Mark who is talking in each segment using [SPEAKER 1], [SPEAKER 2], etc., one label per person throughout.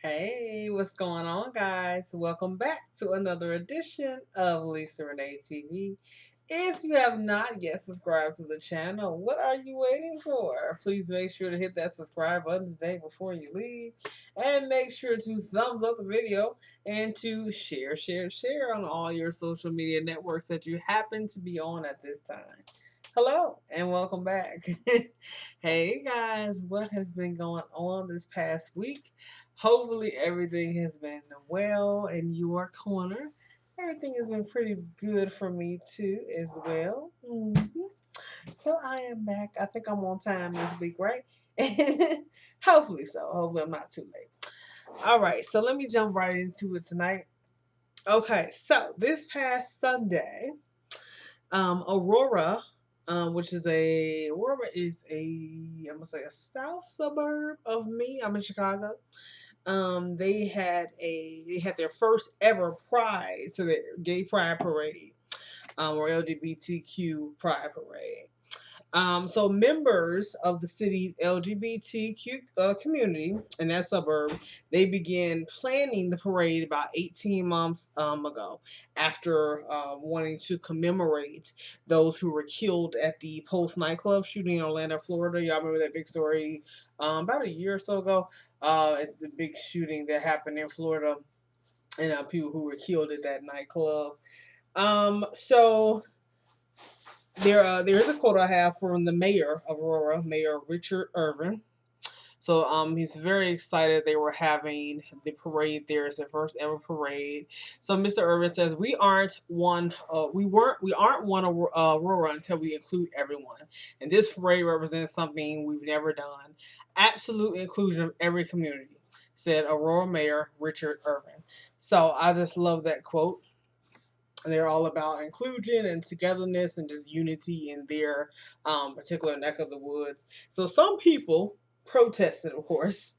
[SPEAKER 1] Hey, what's going on, guys? Welcome back to another edition of Lisa Renee TV. If you have not yet subscribed to the channel, what are you waiting for? Please make sure to hit that subscribe button today before you leave. And make sure to thumbs up the video and to share on all your social media networks that you happen to be on at this time. Hello and welcome back. Hey guys, what has been going on this past week? Hopefully everything has been well in your corner. Everything has been pretty good for me too as well. So I am back. I think I'm on time this week, right? Hopefully so. Hopefully I'm not too late. All right, so let me jump right into it tonight. Okay, so this past Sunday, Aurora, Aurora is I'm gonna say a south suburb of me. I'm in Chicago. They had their first ever Pride, so their Gay Pride Parade, or LGBTQ Pride Parade. So members of the city's LGBTQ community in that suburb, they began planning the parade about 18 months ago, after wanting to commemorate those who were killed at the Post nightclub shooting in Orlando, Florida. Y'all remember that big story about a year or so ago? The big shooting that happened in Florida, and people who were killed at that nightclub. So there's a quote I have from the mayor of Aurora, Mayor Richard Irvin. So he's very excited they were having the parade there. It's their first ever parade. So Mr. Irvin says we aren't one Aurora until we include everyone. And this parade represents something we've never done. Absolute inclusion of every community, said Aurora Mayor Richard Irvin. So I just love that quote. They're all about inclusion and togetherness and just unity in their particular neck of the woods. So some people protested, of course.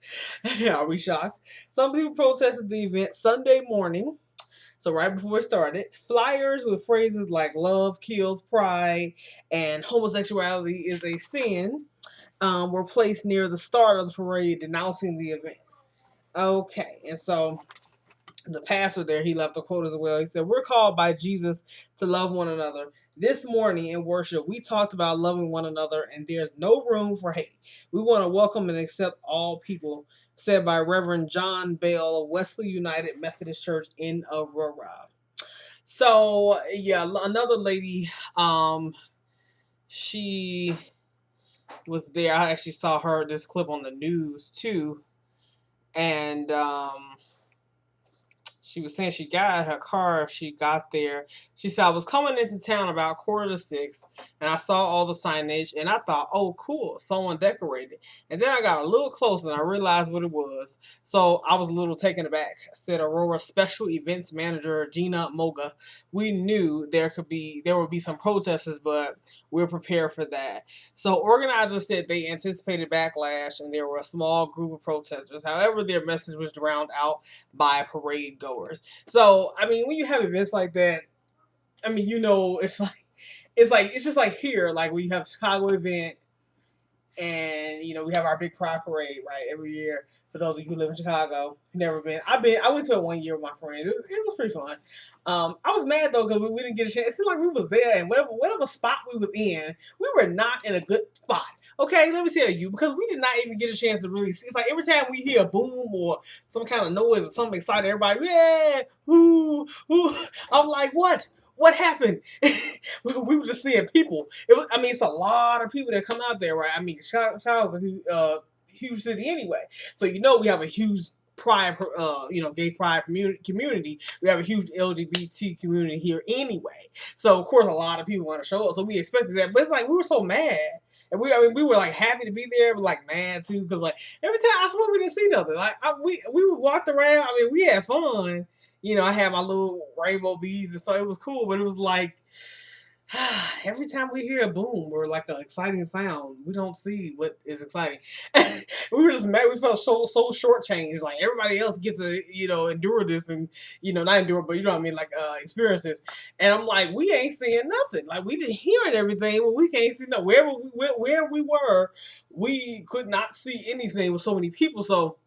[SPEAKER 1] Are we shocked? Some people protested the event Sunday morning. So right before it started, flyers with phrases like "love kills pride" and "homosexuality is a sin" were placed near the start of the parade, denouncing the event. Okay, and so the pastor there, he left a quote as well. He said, "We're called by Jesus to love one another. This morning in worship, we talked about loving one another, and there's no room for hate. We want to welcome and accept all people," said by Reverend John Bell of Wesley United Methodist Church in Aurora. So yeah, another lady, she was there. I actually saw this clip on the news too, and she was saying she got out of her car. She got there. She said, "I was coming into town about 5:45, and I saw all the signage, and I thought, oh, cool, someone decorated. And then I got a little closer, and I realized what it was. So I was a little taken aback," said Aurora Special Events Manager Gina Moga. "We knew there would be some protesters, but we're prepared for that." So organizers said they anticipated backlash, and there were a small group of protesters. However, their message was drowned out by parade goers. So, I mean, when you have events like that, I mean, it's just like here, like when you have a Chicago event, and we have our big pride parade, right, every year. For those of you who live in Chicago, never been. I went to it one year with my friend. It was pretty fun. I was mad though because we didn't get a chance. It seemed like we was there, and whatever spot we was in, we were not in a good spot. Okay, let me tell you, because we did not even get a chance to really see. It's like every time we hear a boom or some kind of noise or something exciting, everybody, yeah, woo, woo. I'm like, what? What happened? We were just seeing people. It's a lot of people that come out there, right? I mean, Chicago's a huge city anyway, so we have a huge pride, gay pride community. We have a huge LGBT community here anyway. So of course, a lot of people want to show up. So we expected that, but it's like we were so mad. And we were like happy to be there, but like mad too, because like every time I swear we didn't see nothing. Like we walked around. I mean, we had fun. I had my little rainbow beads and stuff. It was cool, but it was like every time we hear a boom or like an exciting sound, we don't see what is exciting. We were just mad. We felt so shortchanged. Like everybody else gets to endure this and not endure, but what I mean, like experience this. And I'm like, we ain't seeing nothing. Like we didn't hearing everything, but we can't see nothing. Where we were, we could not see anything with so many people. So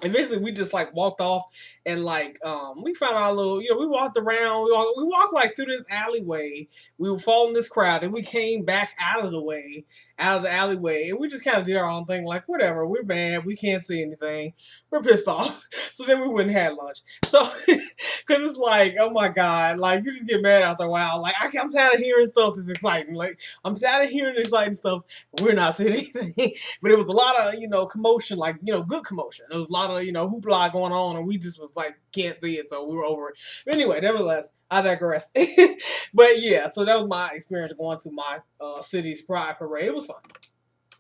[SPEAKER 1] eventually we just like walked off, and like we found our little, we walked around, we walked like through this alleyway. We were following this crowd, and we came back out of the alleyway, and we just kind of did our own thing, like whatever, we're mad, we can't see anything, we're pissed off. So then we went and had lunch. So because it's like, oh my god, like you just get mad after a while, like I'm tired of hearing stuff that's exciting, like I'm tired of hearing exciting stuff, we're not seeing anything. But it was a lot of, commotion, like, good commotion. There was a lot of, hoopla going on, and we just was like, can't see it, so we were over it. But anyway, nevertheless, I digress. But yeah, so that was my experience going to my city's Pride Parade. It was fun.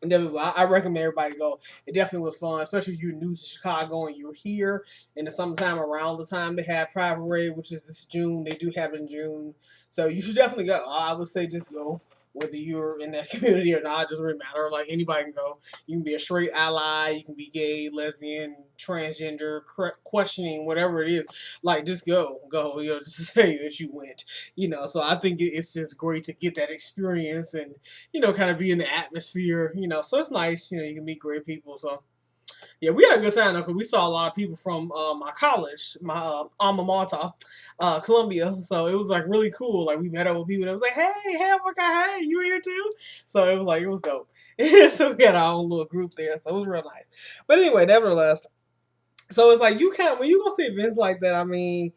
[SPEAKER 1] Definitely, I recommend everybody go. It definitely was fun, especially if you're new to Chicago and you're here in the summertime, around the time they have Pride Parade, which is this June. They do have it in June, so you should definitely go. I would say just go, whether you're in that community or not. It doesn't really matter. Like anybody can go. You can be a straight ally, you can be gay, lesbian, transgender, questioning, whatever it is. Like just go, just say that you went. So I think it's just great to get that experience and kind of be in the atmosphere, so it's nice, you can meet great people. So, yeah, we had a good time though, because we saw a lot of people from my college, my alma mater, Columbia. So it was like really cool. Like we met up with people that was like, hey, oh my god, hey, you were here too? So it was like, it was dope. So we had our own little group there, so it was real nice. But anyway, nevertheless, so it's like when you go see events like that, I mean,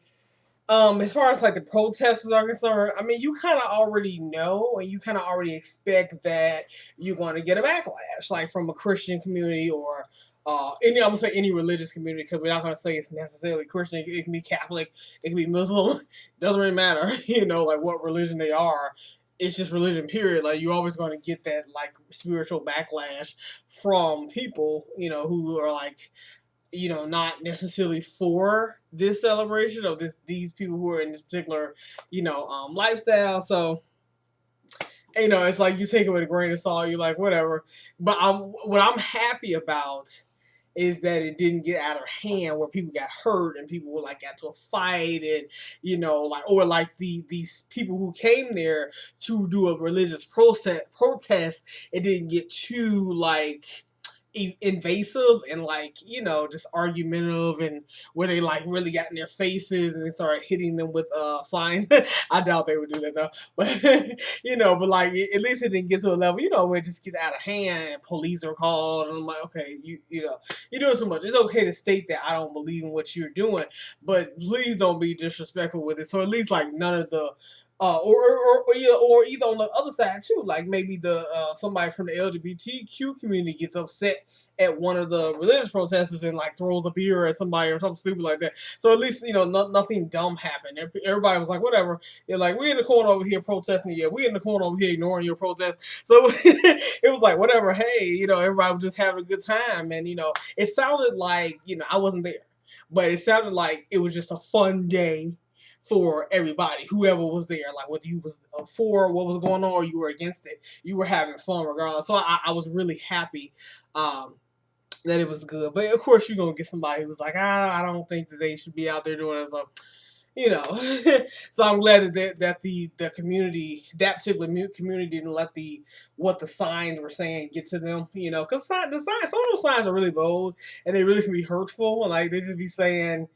[SPEAKER 1] as far as like the protesters are concerned, I mean, you kind of already know, and you kind of already expect that you're going to get a backlash, like from a Christian community or I'm gonna say any religious community, because we're not gonna say it's necessarily Christian. It can be Catholic, it can be Muslim. Doesn't really matter, like what religion they are. It's just religion, period. Like you're always going to get that like spiritual backlash from people, who are like, not necessarily for this celebration of these people who are in this particular, lifestyle. So, it's like you take it with a grain of salt. You're like, whatever. But what I'm happy about is that it didn't get out of hand where people got hurt and people like got to a fight, and or like these people who came there to do a religious protest, it didn't get too like invasive and like just argumentative, and where they like really got in their faces and they started hitting them with signs. I doubt they would do that though, but but like at least it didn't get to a level where it just gets out of hand and police are called, and I'm like, okay, you're doing so much. It's okay to state that I don't believe in what you're doing, but please don't be disrespectful with it. So at least like none of the or either on the other side too, like maybe the somebody from the LGBTQ community gets upset at one of the religious protesters and like throws a beer at somebody or something stupid like that. So at least nothing dumb happened. Everybody was like, whatever. They're like, we're in the corner over here protesting. Yeah, we're in the corner over here ignoring your protest. So it was like, whatever. Hey, everybody was just having a good time, and it sounded like I wasn't there, but it sounded like it was just a fun day for everybody, whoever was there. Like whether you was for what was going on or you were against it, you were having fun regardless. So I was really happy that it was good. But of course you're gonna get somebody who's like, I don't think that they should be out there doing it. So so I'm glad that the community, that particular community, didn't let what the signs were saying get to them. Because the signs, some of those signs are really bold and they really can be hurtful. And like they just be saying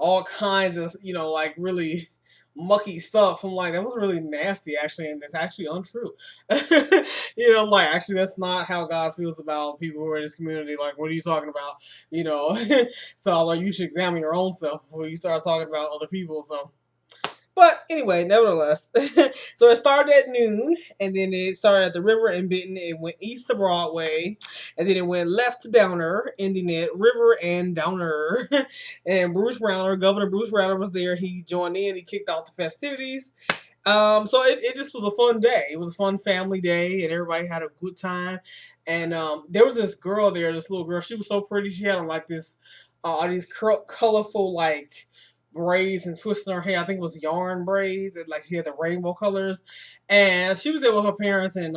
[SPEAKER 1] all kinds of like really mucky stuff. I'm like, that was really nasty actually, and it's actually untrue. Like actually that's not how God feels about people who are in this community. Like, what are you talking about? So I'm like, you should examine your own self before you start talking about other people. So but anyway, nevertheless, so it started at noon, and then it started at the river in Benton. It went east to Broadway, and then it went left to Downer, ending at River and Downer. And Governor Bruce Rauner was there. He joined in. He kicked off the festivities. So it just was a fun day. It was a fun family day, and everybody had a good time. And there was this girl there, this little girl. She was so pretty. She had on like this, all these colorful like braids and twists in her hair. I think it was yarn braids, and like she had the rainbow colors. And she was there with her parents, and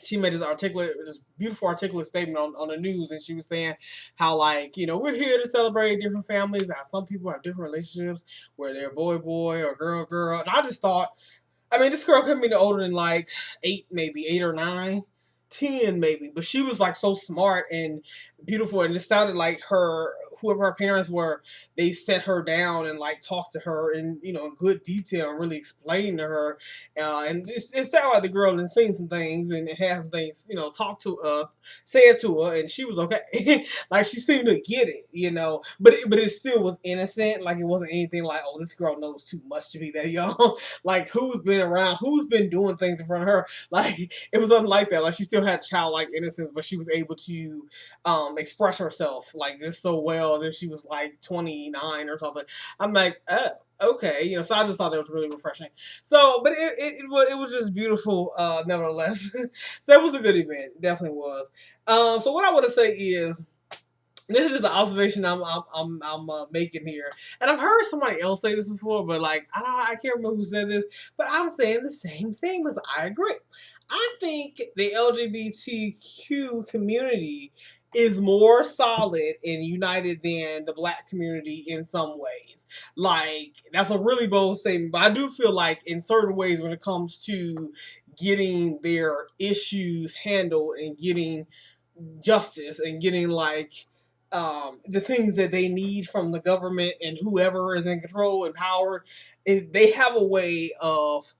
[SPEAKER 1] she made this beautiful articulate statement on the news, and she was saying how like we're here to celebrate different families. How some people have different relationships, where they're boy or girl. And I just thought, I mean, this girl couldn't be no older than like 8 or 9. 10 maybe, but she was like so smart and beautiful, and just sounded like her, whoever her parents were, they set her down and like talked to her in, in good detail and really explained to her, and it sounded like the girl had seen some things and had some things, talked to said to her, and she was okay. Like she seemed to get it, but it still was innocent. Like it wasn't anything like, oh, this girl knows too much to be that young. Like who's been around, who's been doing things in front of her. Like it was nothing like that. Like she still had childlike innocence, but she was able to express herself like just so well that she was like 29 or something. I'm like, oh, okay, so I just thought that was really refreshing. So, but it was just beautiful, nevertheless. So it was a good event, definitely was. So what I want to say is, this is the observation I'm making here, and I've heard somebody else say this before, but like I can't remember who said this, but I'm saying the same thing because I agree. I think the LGBTQ community is more solid and united than the black community in some ways. Like that's a really bold statement, but I do feel like in certain ways when it comes to getting their issues handled and getting justice and getting like the things that they need from the government and whoever is in control and power, is they have a way of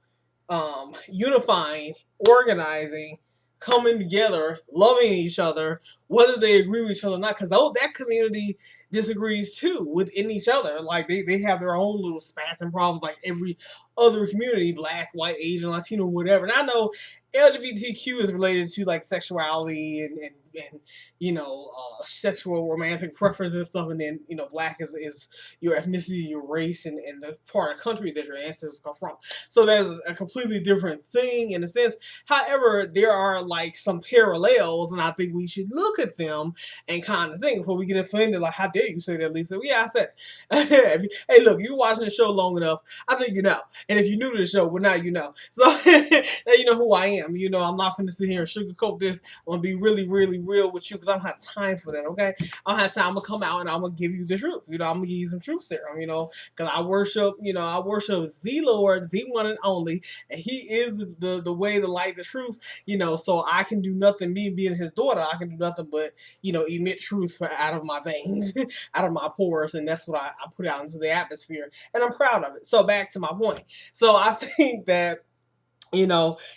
[SPEAKER 1] unifying, organizing, coming together, loving each other, whether they agree with each other or not. Because that community disagrees too within each other. Like they have their own little spats and problems, like every other community, black, white, Asian, Latino, whatever. And I know LGBTQ is related to like sexuality and sexual romantic preferences and stuff, and then black is your ethnicity, your race, and the part of the country that your ancestors come from. So that's a completely different thing in a sense. However, there are like some parallels, and I think we should look at them and kind of think before we get offended. Like, how dare you say that, Lisa? Well, yeah, I said it. Hey, look, you're watching the show long enough. I think you know. And if you're new to the show, well, now you know. So now you know who I am. I'm not going to sit here and sugarcoat this. I'm going to be really, really real with you because I don't have time for that, okay? I don't have time. I'm going to come out and I'm going to give you the truth. I'm going to give you some truth serum, because I worship the Lord, the one and only, and He is the way, the light, the truth, so I can do nothing, me being His daughter, I can do nothing but, emit truth out of my veins, out of my pores, and that's what I put out into the atmosphere, and I'm proud of it. So back to my point. So I think that,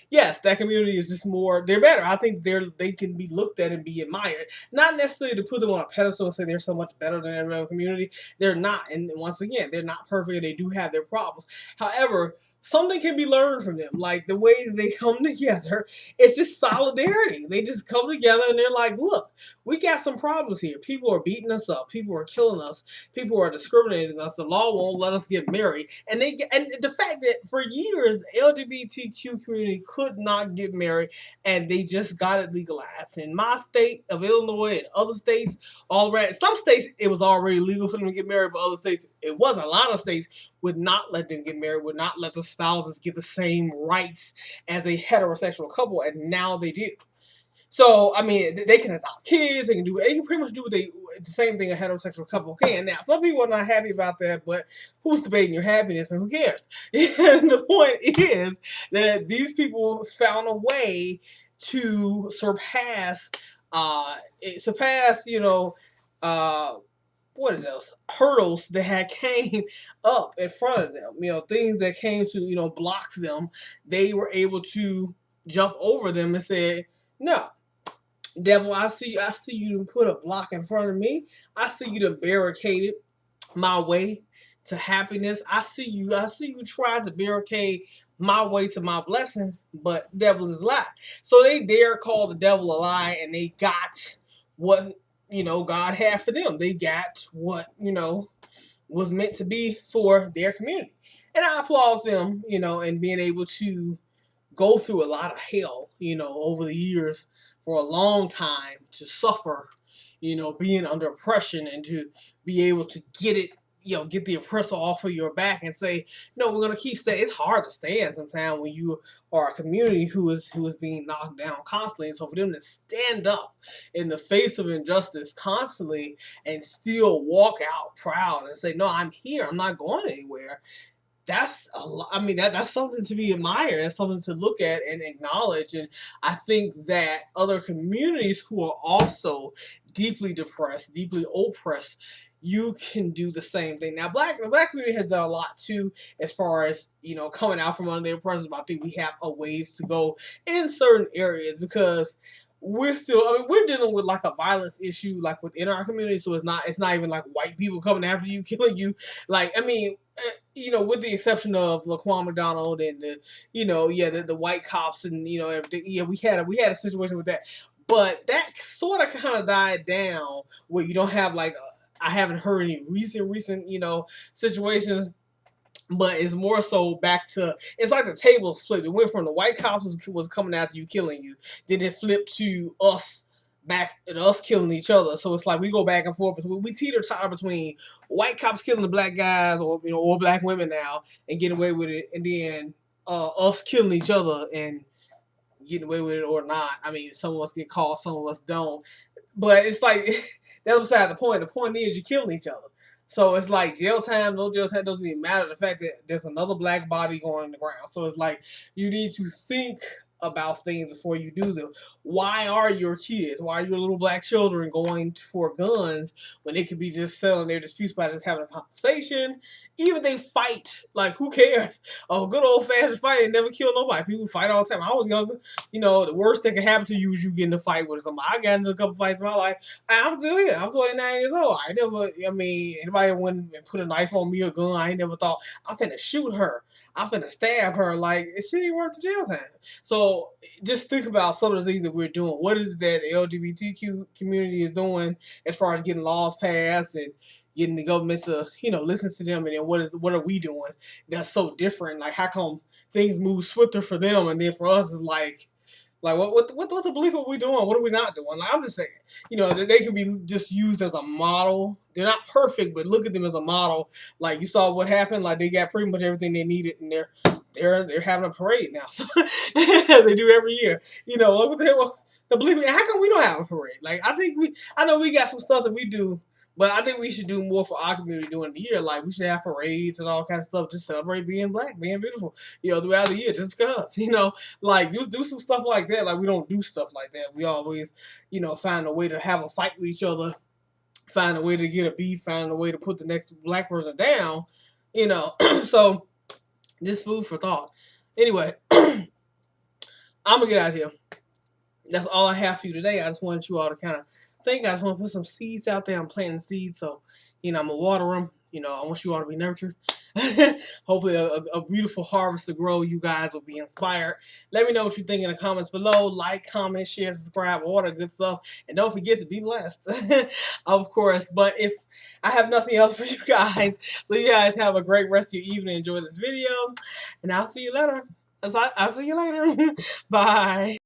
[SPEAKER 1] yes, that community is just more, they're better. I think they can be looked at and be admired. Not necessarily to put them on a pedestal and say they're so much better than every other community. They're not. And once again, they're not perfect and they do have their problems. However, something can be learned from them. Like the way they come together, it's just solidarity. They just come together and they're like, look, we got some problems here. People are beating us up. People are killing us. People are discriminating us. The law won't let us get married. And the fact that for years the LGBTQ community could not get married, and they just got it legalized. In my state of Illinois and other states, some states it was already legal for them to get married, but other states it wasn't. A lot of states would not let them get married, would not let the spouses get the same rights as a heterosexual couple, and now they do. So, I mean, they can adopt kids, they can pretty much do the same thing a heterosexual couple can. Now, some people are not happy about that, but who's debating your happiness and who cares? And the point is that these people found a way to surpass, what are those hurdles that had came up in front of them, things that came to, block them. They were able to jump over them and say, no, devil, I see you to put a block in front of me. I see you to barricade my way to happiness. I see you try to barricade my way to my blessing, but devil is a lie. So they dare call the devil a lie, and they got what God had for them. They got what was meant to be for their community, and I applaud them, in being able to go through a lot of hell, over the years for a long time to suffer, being under oppression, and to be able to get it, get the oppressor off of your back and say, no, we're going to keep staying. It's hard to stand sometimes when you are a community who is being knocked down constantly. And so for them to stand up in the face of injustice constantly and still walk out proud and say, no, I'm here, I'm not going anywhere. that's a lot. I mean, that's something to be admired. That's something to look at and acknowledge. And I think that other communities who are also deeply depressed, deeply oppressed, you can do the same thing. Now, the black community has done a lot too, as far as coming out from under the oppressors. But I think we have a ways to go in certain areas because we're still. I mean, we're dealing with like a violence issue, like within our community. So it's not even like white people coming after you, killing you. Like, I mean, with the exception of Laquan McDonald and the white cops and everything. Yeah, we had a situation with that, but that sort of kind of died down where you don't have like I haven't heard any recent situations. But it's more so back to it's like the tables flipped. It went from the white cops was coming after you, killing you, then it flipped to us back and us killing each other. So it's like we go back and forth. We teeter totter between white cops killing the black guys or black women now and getting away with it, and then us killing each other and getting away with it or not. I mean, some of us get caught, some of us don't. But it's like that's beside the point. The point is you're killing each other. So it's like jail time, no jail time doesn't even matter. The fact that there's another black body going on the ground. So it's like you need to think about things before you do them. Why are your kids, why are your little black children going for guns when they could be just settling their disputes by just having a conversation? Even they fight, like who cares? Oh, good old fashioned fighting never kill nobody. People fight all the time. I was younger. The worst that can happen to you is you get in a fight with somebody. I got into a couple fights in my life. I'm still here. I'm 29 years old. Anybody went and put a knife on me or gun, I ain't never thought, I'm finna shoot her. I'm finna stab her. Like, she ain't worth the jail time. So just think about some of the things that we're doing. What is it that the LGBTQ community is doing as far as getting laws passed and getting the government to, listen to them, and then what are we doing that's so different? Like, how come things move swifter for them, and then for us it's like what the belief are we doing? What are we not doing? Like, I'm just saying, they can be just used as a model. They're not perfect, but look at them as a model. Like, you saw what happened. Like, they got pretty much everything they needed, and they're having a parade now. So they do every year. What the hell? Believe me, how come we don't have a parade? Like, I know we got some stuff that we do. But I think we should do more for our community during the year. Like, we should have parades and all kinds of stuff to celebrate being black, being beautiful, throughout the year, just because, like, do some stuff like that. Like, we don't do stuff like that. We always, find a way to have a fight with each other, find a way to get a beef, find a way to put the next black person down, So, just food for thought. Anyway, I'm going to get out of here. That's all I have for you today. I just wanted you all to kind of think. I just want to put some seeds out there. I'm planting seeds, so I'm gonna water them. I want you all to be nurtured. Hopefully, a beautiful harvest to grow. You guys will be inspired. Let me know what you think in the comments below. Like, comment, share, subscribe, all that good stuff, and don't forget to be blessed, of course. But if I have nothing else for you guys, so you guys have a great rest of your evening. Enjoy this video, and I'll see you later. I'll see you later. Bye.